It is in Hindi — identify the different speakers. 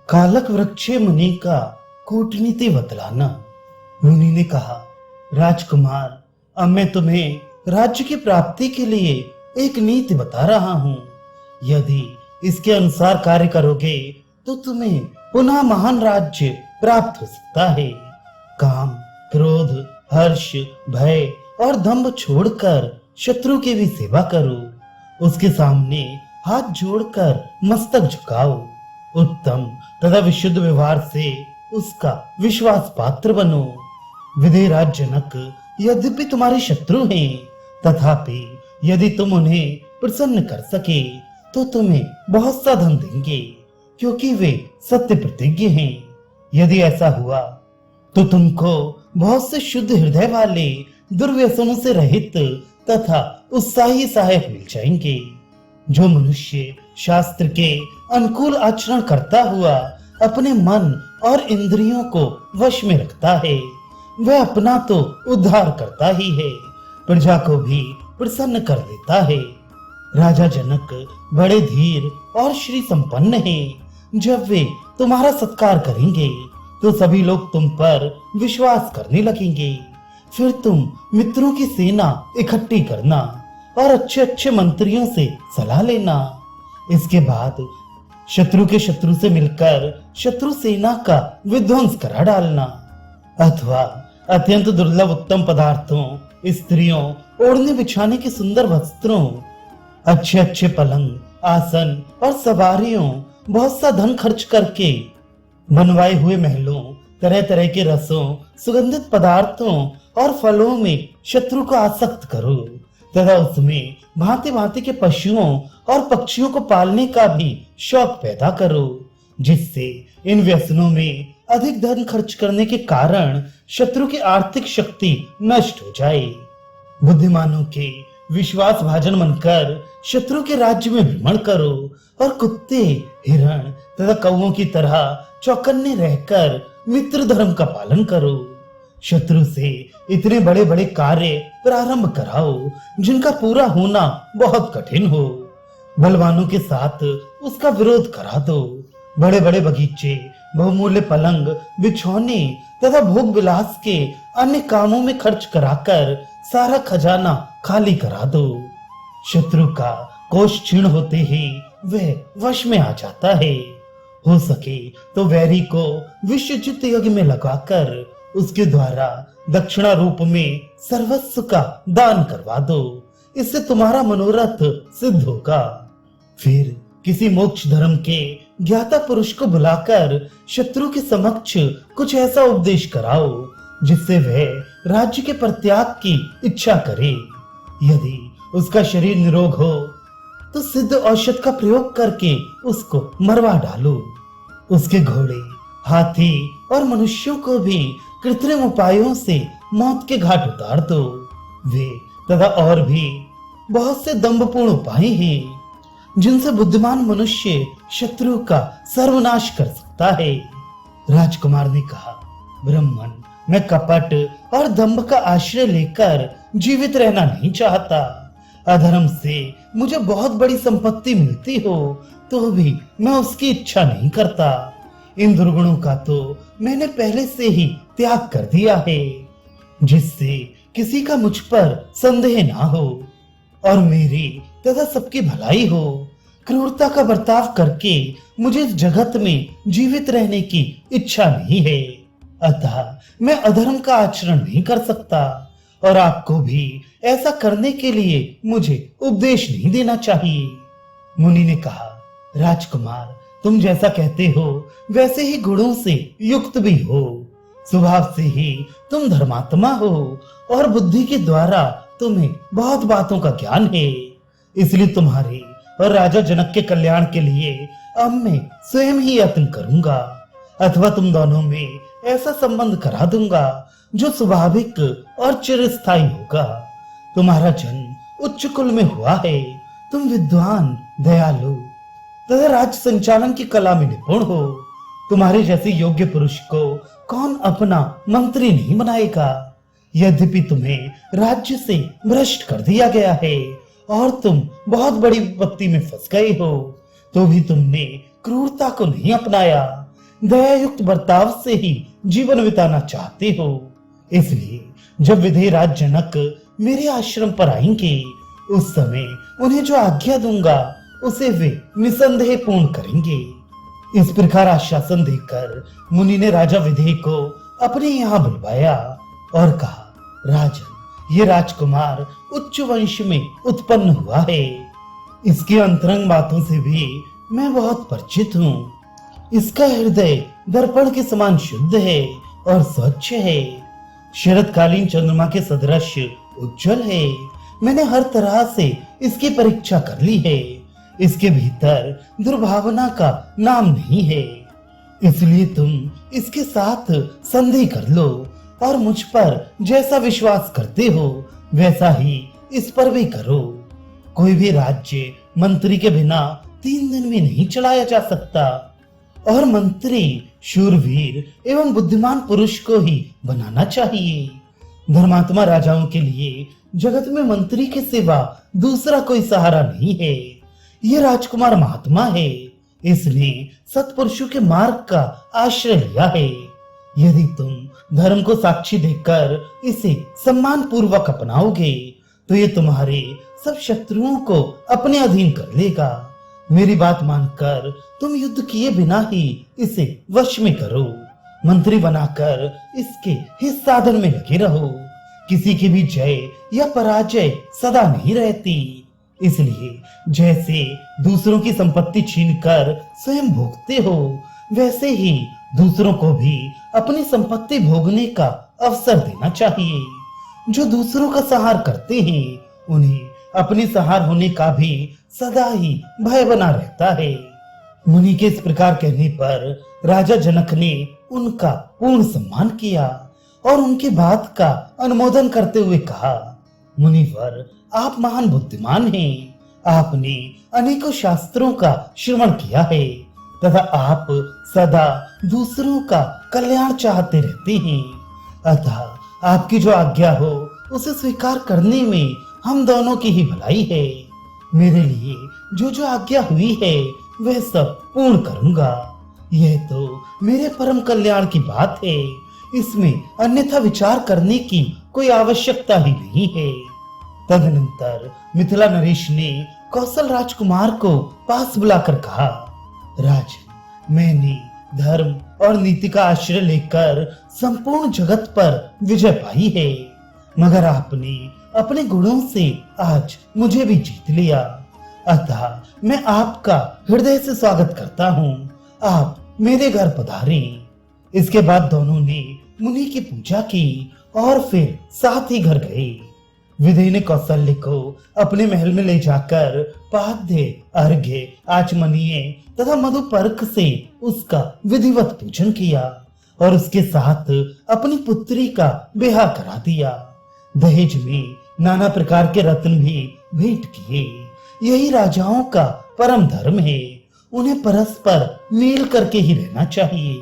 Speaker 1: कालक वृक्षे मुनि का कूटनीति बतलाना। मुनि ने कहा, राजकुमार, अब मैं तुम्हें राज्य की प्राप्ति के लिए एक नीति बता रहा हूँ। यदि इसके अनुसार कार्य करोगे तो तुम्हें पुनः महान राज्य प्राप्त हो सकता है। काम, क्रोध, हर्ष, भय और दंभ छोड़कर शत्रु की भी सेवा करो। उसके सामने हाथ जोड़कर मस्तक झुकाओ। उत्तम तथा विशुद्ध व्यवहार से उसका विश्वास पात्र बनो। विधिराज जनक यद्यपि तुम्हारे शत्रु हैं, तथापि यदि तुम उन्हें प्रसन्न कर सके तो तुम्हें बहुत सा धन देंगे, क्योंकि वे सत्य प्रतिज्ञ हैं। यदि ऐसा हुआ तो तुमको बहुत से शुद्ध हृदय वाले, दुर्व्यसनों से रहित तथा उत्साही सहायक मिल जाएंगे। जो मनुष्य शास्त्र के अनुकूल आचरण करता हुआ अपने मन और इंद्रियों को वश में रखता है, वह अपना तो उद्धार करता ही है, प्रजा को भी प्रसन्न कर देता है। राजा जनक बड़े धीर और श्री संपन्न हैं। जब वे तुम्हारा सत्कार करेंगे तो सभी लोग तुम पर विश्वास करने लगेंगे। फिर तुम मित्रों की सेना इकट्ठी करना और अच्छे अच्छे मंत्रियों से सलाह लेना। इसके बाद शत्रु के शत्रु से मिलकर शत्रु सेना का विध्वंस करा डालना, अथवा अत्यंत दुर्लभ उत्तम पदार्थों, स्त्रियों, ओढ़ने बिछाने के सुंदर वस्त्रों, अच्छे अच्छे पलंग, आसन और सवारियों, बहुत सा धन खर्च करके बनवाए हुए महलों, तरह तरह के रसों, सुगंधित पदार्थों और फलों में शत्रु को आसक्त करो, तथा उसमें भांति भांति के पशुओं और पक्षियों को पालने का भी शौक पैदा करो, जिससे इन व्यसनों में अधिक धन खर्च करने के कारण शत्रु की आर्थिक शक्ति नष्ट हो जाए। बुद्धिमानों के विश्वास भाजन बनकर शत्रु के राज्य में भ्रमण करो और कुत्ते, हिरण तथा कौओं की तरह चौकन्ने रहकर मित्र धर्म का पालन करो। शत्रु से इतने बड़े बड़े कार्य प्रारंभ कराओ जिनका पूरा होना बहुत कठिन हो। बलवानों के साथ उसका विरोध करा दो। बड़े बड़े बगीचे, बहुमूल्य पलंग, बिछौने तथा भोग विलास के अन्य कामों में खर्च कराकर सारा खजाना खाली करा दो। शत्रु का कोष क्षीण होते ही वह वश में आ जाता है। हो सके तो वैरी को विश्वजित यज्ञ में लगाकर उसके द्वारा दक्षिणा रूप में सर्वस्व का दान करवा दो। इससे तुम्हारा मनोरथ सिद्ध होगा। फिर किसी मोक्ष धर्म के ज्ञाता पुरुष को बुलाकर शत्रु के समक्ष कुछ ऐसा उपदेश कराओ जिससे वह राज्य के परित्याग की इच्छा करे। यदि उसका शरीर निरोग हो तो सिद्ध औषध का प्रयोग करके उसको मरवा डालो। उसके घोड़े, हाथी और मनुष्यों को भी कृत्रिम उपायों से मौत के घाट उतार दो। वे तथा और भी बहुत से दंभपूर्ण उपाय हैं जिनसे बुद्धिमान मनुष्य शत्रु का सर्वनाश कर सकता है। राजकुमार ने कहा, ब्राह्मण, मैं कपट और दंभ का आश्रय लेकर जीवित रहना नहीं चाहता। अधर्म से मुझे बहुत बड़ी संपत्ति मिलती हो तो भी मैं उसकी इच्छा नहीं करता। इन दुर्गुणों का तो मैंने पहले से ही त्याग कर दिया है, जिससे किसी का मुझ पर संदेह ना हो और मेरी तथा सबकी भलाई हो। क्रूरता का बर्ताव करके मुझे इस जगत में जीवित रहने की इच्छा नहीं है, अतः मैं अधर्म का आचरण नहीं कर सकता और आपको भी ऐसा करने के लिए मुझे उपदेश नहीं देना चाहिए। मुनि ने कहा, राजकुमार, तुम जैसा कहते हो वैसे ही गुणों से युक्त भी हो। स्वभाव से ही तुम धर्मात्मा हो और बुद्धि के द्वारा तुम्हें बहुत बातों का ज्ञान है। इसलिए तुम्हारे और राजा जनक के कल्याण के लिए अब मैं स्वयं ही यत्न करूंगा, अथवा तुम दोनों में ऐसा संबंध करा दूंगा जो स्वाभाविक और चिरस्थायी होगा। तुम्हारा जन्म उच्च कुल में हुआ है। तुम विद्वान, दयालु तथा राज्य संचालन की कला में निपुण हो। तुम्हारे जैसे योग्य पुरुष को कौन अपना मंत्री नहीं बनाएगा। यद्यपि तुम्हें राज्य से भ्रष्ट कर दिया गया है और तुम बहुत बड़ी विपत्ति में फंस गए हो, तो भी तुमने क्रूरता को नहीं अपनाया। दयायुक्त बर्ताव से ही जीवन बिताना चाहते हो। इसलिए जब विधेयराज जनक मेरे आश्रम पर आएंगे, उस समय उन्हें जो आज्ञा दूंगा उसे वे निसंदेह पूर्ण करेंगे। इस प्रकार आश्वासन देकर मुनि ने राजा विधेय को अपने यहाँ बुलवाया और कहा, राजन, ये राजकुमार उच्च वंश में उत्पन्न हुआ है। इसके अंतरंग बातों से भी मैं बहुत परिचित हूँ। इसका हृदय दर्पण के समान शुद्ध है और स्वच्छ है। शरतकालीन चंद्रमा के सदृश उज्जवल है। मैंने हर तरह से इसकी परीक्षा कर ली है। इसके भीतर दुर्भावना का नाम नहीं है। इसलिए तुम इसके साथ संधि कर लो और मुझ पर जैसा विश्वास करते हो वैसा ही इस पर भी करो। कोई भी राज्य मंत्री के बिना 3 दिन में नहीं चलाया जा सकता और मंत्री शूरवीर एवं बुद्धिमान पुरुष को ही बनाना चाहिए। धर्मात्मा राजाओं के लिए जगत में मंत्री के सिवा दूसरा कोई सहारा नहीं है। ये राजकुमार महात्मा है, इसने सत्पुरुषों के मार्ग का आश्रय लिया है। यदि तुम धर्म को साक्षी देकर इसे सम्मान पूर्वक अपनाओगे तो ये तुम्हारे सब शत्रुओं को अपने अधीन कर लेगा। मेरी बात मानकर तुम युद्ध किए बिना ही इसे वश में करो। मंत्री बनाकर इसके हित साधन में लगे रहो। किसी की भी जय या पराजय सदा नहीं रहती। इसलिए जैसे दूसरों की संपत्ति छीनकर स्वयं भोगते हो, वैसे ही दूसरों को भी अपनी संपत्ति भोगने का अवसर देना चाहिए। जो दूसरों का सहार करते हैं उन्हें अपने सहार होने का भी सदा ही भय बना रहता है। मुनि के इस प्रकार कहने पर राजा जनक ने उनका पूर्ण सम्मान किया और उनकी बात का अनुमोदन करते हुए कहा, मुनिवर, आप महान बुद्धिमान हैं। आपने अनेकों शास्त्रों का श्रवण किया है तथा आप सदा दूसरों का कल्याण चाहते रहते हैं। अतः आपकी जो आज्ञा हो उसे स्वीकार करने में हम दोनों की ही भलाई है। मेरे लिए जो जो आज्ञा हुई है वह सब पूर्ण करूंगा। यह तो मेरे परम कल्याण की बात है। इसमें अन्यथा विचार करने की कोई आवश्यकता ही नहीं है। तदनंतर मिथिला नरेश ने कौशल राजकुमार को पास बुलाकर कहा, राजन, मैंने धर्म और नीति का आश्रय लेकर संपूर्ण जगत पर विजय पाई है, मगर आपने अपने गुणों से आज मुझे भी जीत लिया। अतः मैं आपका हृदय से स्वागत करता हूँ। आप मेरे घर पधारें। इसके बाद दोनों ने मुनि की पूजा की और फिर साथ ही घर गए। विधेय ने कौशल्य को अपने महल में ले जाकर पाद्य, अर्घ्य, आचमनीय तथा मधुपर्क से उसका विधिवत पूजन किया और उसके साथ अपनी पुत्री का ब्याह करा दिया। दहेज में नाना प्रकार के रत्न भी भेंट किए। यही राजाओं का परम धर्म है। उन्हें परस्पर मेल करके ही रहना चाहिए।